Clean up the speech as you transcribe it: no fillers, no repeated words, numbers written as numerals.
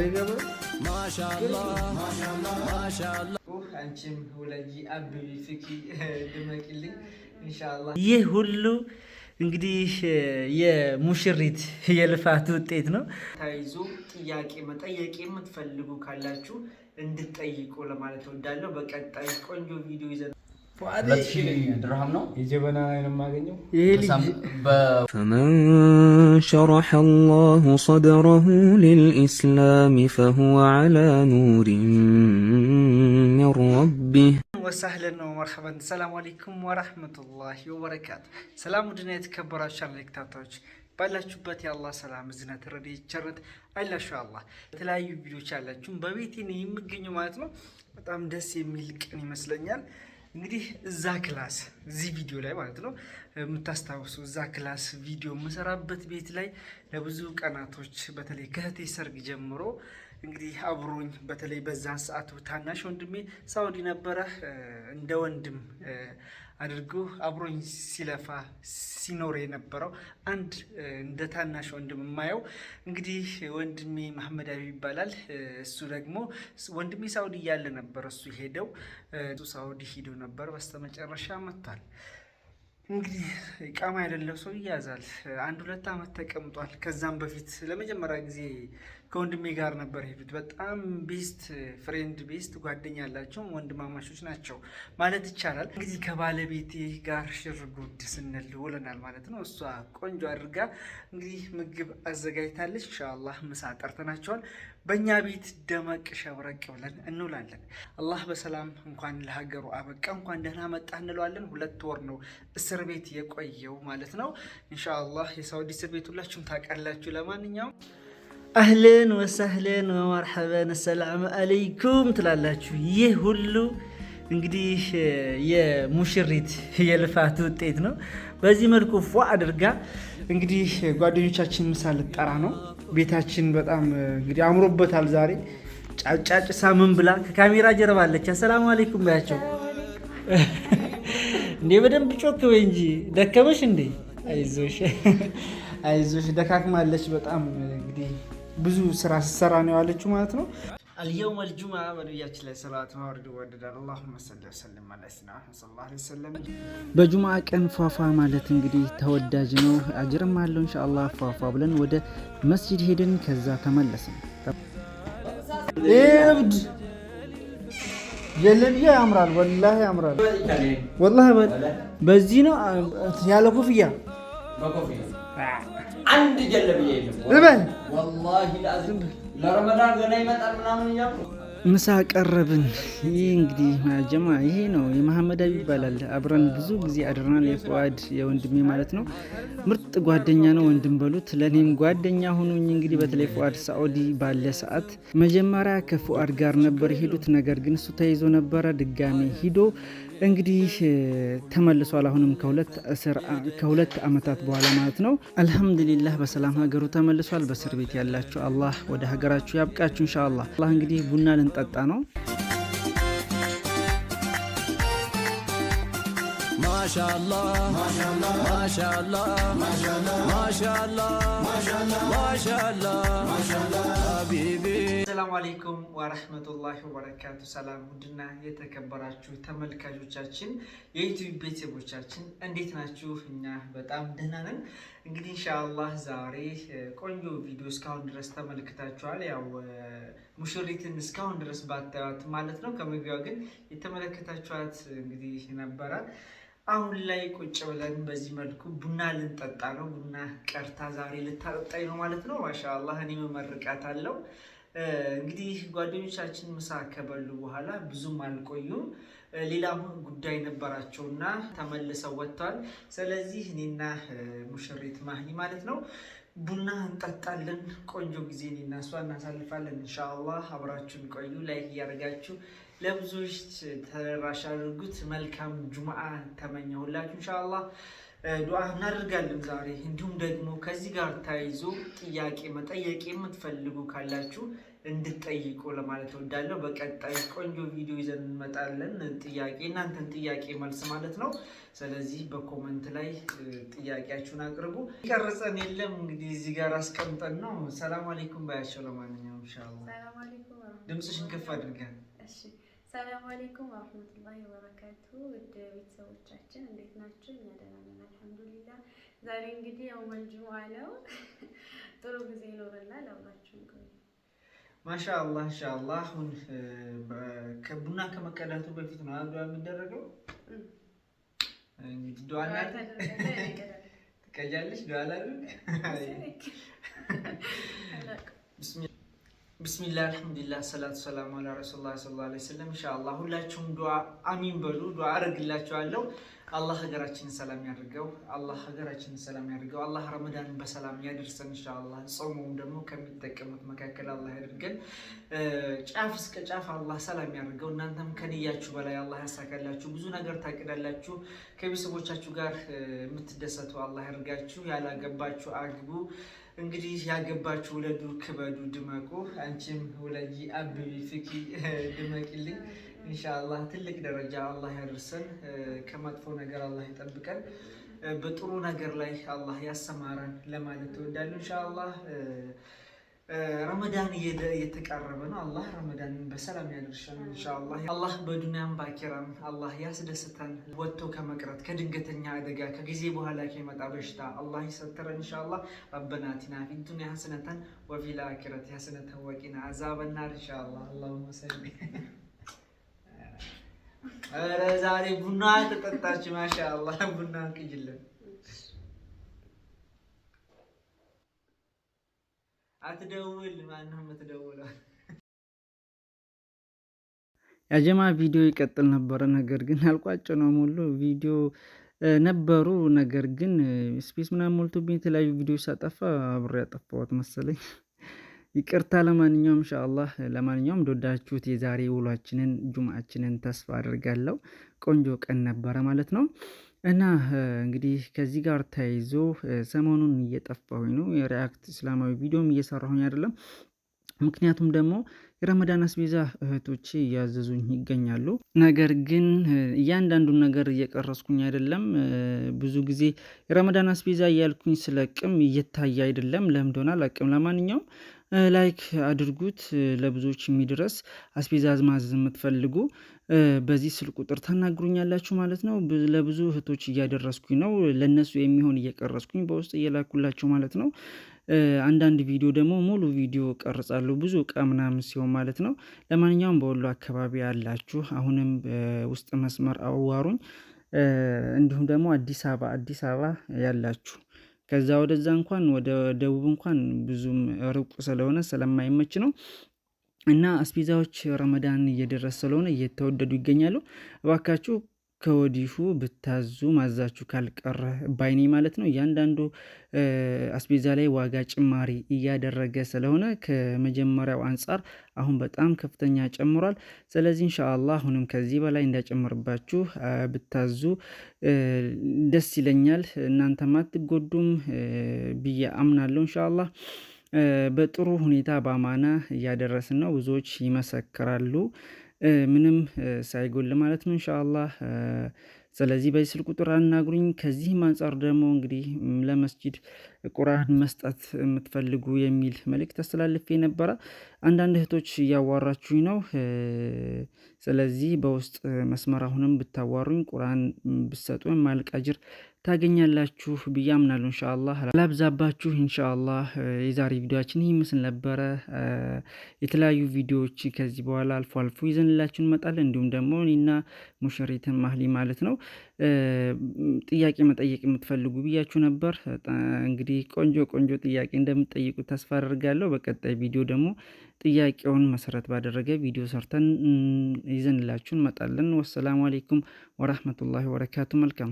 አይገባ ማሻአላህ ማሻአላህ አንቺም ወላጂ አብቢ ፍቂ ድመቂልኝ ኢንሻአላህ። ይህ ሁሉ እንግዲህ የሙሽሪት የልፋት ውጤት ነው። ታይዞ ጥያቄ መጠየቅ የምትፈልጉ ካላችሁ እንድትጠይቁ ለማለት እወዳለሁ። በቀጣይ ቆንጆ ቪዲዮ ይዘን 2000 ድርሃም ነው የጀበና ላይ ነው የማገኘው። فمن شرح الله صدره للإسلام فهو على نور من ربه وسهلا ومرحبا السلام عليكم ورحمة الله وبركاته። ሰላም ውድና የተከበራችሁ ተመልካቾች ባላችሁበት የአላህ ሰላም እዝነት ረድኤት ቸርነት አይላችሁ። አላህ የተለያዩ ቪዲዮዎች ያላችሁ በቤቴ ነው የምገኘው ማለት ነው። በጣም ደስ የሚል ቀን ይመስለኛል። እንግዲህ እዛ ክላስ እዚህ ቪዲዮ ላይ ማለት ነው የምታስታውሱ እዛ ክላስ ቪዲዮ መሰራበት ቤት ላይ ለብዙ ቀናቶች በተለይ ከእህቴ ሰርግ ጀምሮ እንግዲህ አብሮኝ በተለይ በዛን ሰዓት ታናሽ ወንድሜ ሳውዲ ነበረ እንደ ወንድም አድርጎ አብሮኝ ሲለፋ ሲኖር የነበረው አንድ እንደ ታናሽ ወንድም የማየው እንግዲህ ወንድሜ መሐመድ አቢ ይባላል። እሱ ደግሞ ወንድሜ ሳውዲ እያለ ነበር እሱ ሄደው ሳውዲ ሄዶ ነበር። በስተመጨረሻ መጥቷል። እንግዲህ ኢቃማ ያደለው ሰው ይያዛል። 1-2 አመት ተቀምጧል። ከዛም በፊት ለመጀመሪያ ጊዜ ከወንድሜ ጋር ነበር ሄዱት። በጣም ቤስት ፍሬንድ ቤስት ጓደኛ ያላቸው ወንድማማቾች ናቸው ማለት ይቻላል። እንግዲህ ከባለቤቴ ጋር ሽር ጉድ ስንል ውለናል ማለት ነው። እሷ ቆንጆ አድርጋ እንግዲህ ምግብ አዘጋጅታለች። ኢንሻአላህ ምሳ ጠርተናቸዋል። በእኛ ቤት ደመቅ ሸብረቅ ብለን እንውላለን። አላህ በሰላም እንኳን ለሀገሩ አበቃ እንኳን ደህና መጣ እንለዋለን። 2 ወር ነው እስር ቤት የቆየው ማለት ነው። ኢንሻአላህ የሳውዲ እስር ቤት ሁላችሁም ታውቃላችሁ። ለማንኛውም አህለን ወሰህለን ወመርሐበን ሰላም አለይኩም ትላላችሁ። ይህ ሁሉ እንግዲህ የሙሽሪት የልፋት ውጤት ነው። በዚህ መልኩ ፏ አድርጋ እንግዲህ ጓደኞቻችን ምሳ ልጠራ ነው። ቤታችን በጣም እንግዲህ አምሮበታል። ዛሬ ጫጫጭ ሳምን ብላ ከካሜራ ጀርባ አለች። አሰላሙ አለይኩም ባያቸው እንዴ በደንብ ጮክ በይ እንጂ ደከመሽ እንዴ? አይዞሽ አይዞሽ ደካክማለች በጣም እንግዲህ ብዙ ስራ ስትሰራ ነው ያለችው ማለት ነው። اليوم الجمعة በነቢያችን ላይ ሰላዋት ማውረድ ወደዳል። اللهم صل وسلم على سيدنا محمد صلى الله عليه وسلم። በጁምዓ ቀን ፏፏ ማለት እንግዲህ ተወዳጅ ነው፣ አጅርም አለው። ኢንሻአላህ ፏፏ ብለን ወደ መስጂድ ሄድን፣ ከዛ ተመለስን። እብድ ጀለብያ ያምራል፣ ወላሂ ያምራል። ወላሂ በዚህ ነው ያለ ኮፍያ በኮፍያ አንድ ጀለብያ የለም ወላሂ ለአዝም ለረመዳን ገና ይመጣል ምናምን እያሉ ምሳ ቀረብን። ይሄ እንግዲህ ማጀማ ይሄ ነው የመሐመድ አቢ ይባላል። አብረን ብዙ ጊዜ አድረናል። የፉአድ የወንድሜ ማለት ነው። ምርጥ ጓደኛ ነው፣ ወንድም በሉት። ለኔም ጓደኛ ሆኖኝ እንግዲህ በተለይ ፉአድ ሳዑዲ ባለ ሰዓት መጀመሪያ ከፉአድ ጋር ነበር ሄዱት። ነገር ግን እሱ ተይዞ ነበረ። ድጋሜ ሂዶ እንግዲህ ተመልሷል። አሁንም ከሁለት አመታት በኋላ ማለት ነው። አልহামዱሊላህ በሰላም ሀገሩ ተመልሷል። በእስር ቤት ያላችሁ አላህ ወደ ሀገራችሁ ያብቃችሁ ኢንሻአላህ። አላህ እንግዲህ ቡና ልንጠጣ ነው። ማሻአላህ ማሻአላህ ማሻአላህ ማሻአላህ ማሻአላህ ማሻአላህ ሀቢቢ። ሰላም አለይኩም ወራህመቱላሂ ወበረካቱ። ሰላም ውድና የተከበራችሁ ተመልካቾቻችን የዩቲዩብ ቤተሰቦቻችን እንዴት ናችሁ? እኛ በጣም ደህና ነን። እንግዲህ ኢንሻአላህ ዛሬ ቆንጆ ቪዲዮ እስካሁን ድረስ ተመልክታችኋል። ያው ሙሽሪትን እስካሁን ድረስ ባታዩት ማለት ነው። ከመግቢያው ግን የተመለከታችኋት እንግዲህ ነበረ። አሁን ላይ ቁጭ ብለን በዚህ መልኩ ቡና ልንጠጣ ነው። ቡና ቀርታ ዛሬ ልታጠጣኝ ነው ማለት ነው። ማሻአላህ እኔ መመርቃት አለው። እንግዲህ ጓደኞቻችን ምሳ ከበሉ በኋላ ብዙም አልቆዩም። ሌላም ጉዳይ ነበራቸውና ተመልሰው ወጥተዋል። ስለዚህ እኔና ሙሽሪት ማህኒ ማለት ነው ቡና እንጠጣለን። ቆንጆ ጊዜ እኔና እሷ እናሳልፋለን ኢንሻአላህ። አብራችሁን ቆዩ። ላይክ እያደረጋችሁ ለብዙዎች ተደራሽ አድርጉት። መልካም ጁምዓ ተመኘሁላችሁ ኢንሻአላህ። ዱዓ እናደርጋለን ዛሬ። እንዲሁም ደግሞ ከዚህ ጋር ተያይዞ ጥያቄ መጠየቅ የምትፈልጉ ካላችሁ እንድትጠይቁ ለማለት እወዳለሁ። በቀጣይ ቆንጆ ቪዲዮ ይዘን እንመጣለን። እናንተን ጥያቄ መልስ ማለት ነው። ስለዚህ በኮመንት ላይ ጥያቄያችሁን አቅርቡ። ቀርጸን የለም እንግዲህ እዚህ ጋር አስቀምጠን ነው። ሰላም አለይኩም ባያቸው። ለማንኛውም ኢንሻአላህ። ሰላም አለይኩም ድምጽሽን ከፍ አድርገን። እሺ ሰላም አለይኩም ወራህመቱላሂ ወበረካቱ። ውድ ቤተሰቦቻችን እንዴት ናችሁ? እኛ ደህና ነን አልሐምዱሊላህ። ዛሬ እንግዲህ የውመል ጁሙዓ ነው። ጥሩ ጊዜ ይኖረናል። አብራችሁን ቆዩ። ማሻአላህ ኢንሻአላህ። አሁን ከቡና ከመቀዳቱ በፊት ነው ዱዓ የሚደረገው። እንግዲህ ዱዓ ትቀጃለሽ? ዱዓ ላድርግ? ቢስሚላህ አልሐምዱሊላህ ሰላቱ ሰላሙ አላ ረሱሊላህ ሰለላሁ ዐለይሂ ወሰለም። ኢንሻአላህ ሁላችሁም ዱዓ አሚን በሉ። ዱዓ አድርግላችኋለሁ። አላህ ሀገራችንን ሰላም ያድርገው። አላህ ሀገራችንን ሰላም ያድርገው። አላህ ረመዳንን በሰላም ያደርሰን ኢንሻአላህ። ጾሙም ደግሞ ከሚጠቀሙት መካከል አላህ ያድርገን። ጫፍ እስከ ጫፍ አላህ ሰላም ያድርገው። እናንተም ከንያችሁ በላይ አላህ ያሳካላችሁ። ብዙ ነገር ታቅዳላችሁ። ከቤተሰቦቻችሁ ጋር የምትደሰቱ አላህ ያድርጋችሁ። ያላገባችሁ አግቡ። እንግዲህ ያገባችሁ ውለዱ፣ ክበዱ፣ ድመቁ። አንቺም ውለጂ፣ አብቢ፣ ፍኪ፣ ድመቂልኝ። ኢንሻአላህ ትልቅ ደረጃ አላህ ያደርሰን። ከመጥፎ ነገር አላህ ይጠብቀን። በጥሩ ነገር ላይ አላህ ያሰማረን ለማለት እወዳለሁ። ኢንሻአላህ ረመዳን እየተቃረበ ነው። አላህ ረመዳንን በሰላም ያደርሰን ኢንሻአላህ። አላህ በዱንያም በአኺራም አላህ ያስደስተን። ወጥቶ ከመቅረት ከድንገተኛ አደጋ ከጊዜ በኋላ ከመጣ በሽታ አላህ ይሰትረን ኢንሻአላህ። ረበና አቲና ፊድ ዱንያ ሐሰነተን ወፊል አኺረቲ ሐሰነተን ወቂና አዛበን ናር ኢንሻአላህ። አላሁመ ሰሊ። ኧረ ዛሬ ቡና ተጠጣች። ማሻአላህ ቡና እንቅጅልን። አትደውል። ማነው የምትደውለው? ያጀማ ቪዲዮ ይቀጥል ነበረ፣ ነገር ግን አልቋጨነውም። ሙሉ ቪዲዮ ነበሩ፣ ነገር ግን ስፔስ ምናምን ሞልቶብኝ የተለያዩ ቪዲዮ ሳጠፋ አብሬ ያጠፋሁት መሰለኝ። ይቅርታ። ለማንኛውም ኢንሻአላህ እንደወዳችሁት የዛሬ ውሏችንን ጁምዓችንን ተስፋ አድርጋለሁ። ቆንጆ ቀን ነበረ ማለት ነው። እና እንግዲህ ከዚህ ጋር ተያይዞ ሰሞኑን እየጠፋሁኝ ነው። የሪያክት እስላማዊ ቪዲዮም እየሰራሁኝ አይደለም። ምክንያቱም ደግሞ የረመዳን አስቤዛ እህቶቼ እያዘዙኝ ይገኛሉ። ነገር ግን እያንዳንዱን ነገር እየቀረስኩኝ አይደለም። ብዙ ጊዜ የረመዳን አስቤዛ እያልኩኝ ስለቅም እየታየ አይደለም። ለምን እንደሆነ አላቅም። ለማንኛውም ላይክ አድርጉት፣ ለብዙዎች የሚድረስ አስቤዛ ማዘዝ የምትፈልጉ በዚህ ስልክ ቁጥር ታናግሩኛላችሁ ማለት ነው። ለብዙ እህቶች እያደረስኩኝ ነው። ለነሱ የሚሆን እየቀረስኩኝ በውስጥ እየላኩላቸው ማለት ነው። አንዳንድ ቪዲዮ ደግሞ ሙሉ ቪዲዮ ቀርጻለሁ፣ ብዙ እቃ ምናምን ሲሆን ማለት ነው። ለማንኛውም በወሎ አካባቢ ያላችሁ አሁንም ውስጥ መስመር አዋሩኝ። እንዲሁም ደግሞ አዲስ አበባ ያላችሁ ከዛ ወደዛ እንኳን ወደ ደቡብ እንኳን ብዙም ሩቅ ስለሆነ ስለማይመች ነው። እና አስቤዛዎች ረመዳን እየደረሰ ስለሆነ እየተወደዱ ይገኛሉ። እባካችሁ ከወዲሁ ብታዙ ማዛችሁ ካልቀረ ባይኔ ማለት ነው። እያንዳንዱ አስቤዛ ላይ ዋጋ ጭማሪ እያደረገ ስለሆነ ከመጀመሪያው አንጻር አሁን በጣም ከፍተኛ ጨምሯል። ስለዚህ ኢንሻአላህ አሁንም ከዚህ በላይ እንዳጨምርባችሁ ብታዙ ደስ ይለኛል። እናንተም አትጎዱም ብዬ አምናለሁ። ኢንሻአላህ በጥሩ ሁኔታ በአማና እያደረስን ነው። ብዙዎች ይመሰክራሉ ምንም ሳይጎል ማለት ነው ኢንሻአላህ። ስለዚህ በዚህ ስልክ ቁጥር አናግሩኝ። ከዚህም አንጻር ደግሞ እንግዲህ ለመስጂድ ቁርአን መስጠት የምትፈልጉ የሚል መልእክት አስተላልፌ ነበረ። አንዳንድ እህቶች እያዋራችሁኝ ነው። ስለዚህ በውስጥ መስመር አሁንም ብታዋሩኝ ቁርአን ብትሰጡ የማያልቅ አጅር ታገኛላችሁ ብዬ አምናለሁ። ኢንሻአላህ አላብዛባችሁ። ኢንሻአላህ የዛሬ ቪዲዮአችን ይህ ምስል ነበረ። የተለያዩ ቪዲዮዎች ከዚህ በኋላ አልፎ አልፎ ይዘንላችሁ እንመጣለን። እንዲሁም ደግሞ እኔና ሙሽሪትን ማህሊ ማለት ነው ጥያቄ መጠየቅ የምትፈልጉ ብያችሁ ነበር። እንግዲህ ቆንጆ ጥያቄ እንደምትጠይቁ ተስፋ አደርጋለሁ። በቀጣይ ቪዲዮ ደግሞ ጥያቄውን መሰረት ባደረገ ቪዲዮ ሰርተን ይዘንላችሁ እንመጣለን። ወሰላሙ አለይኩም ወራህመቱላሂ ወበረካቱ። መልካም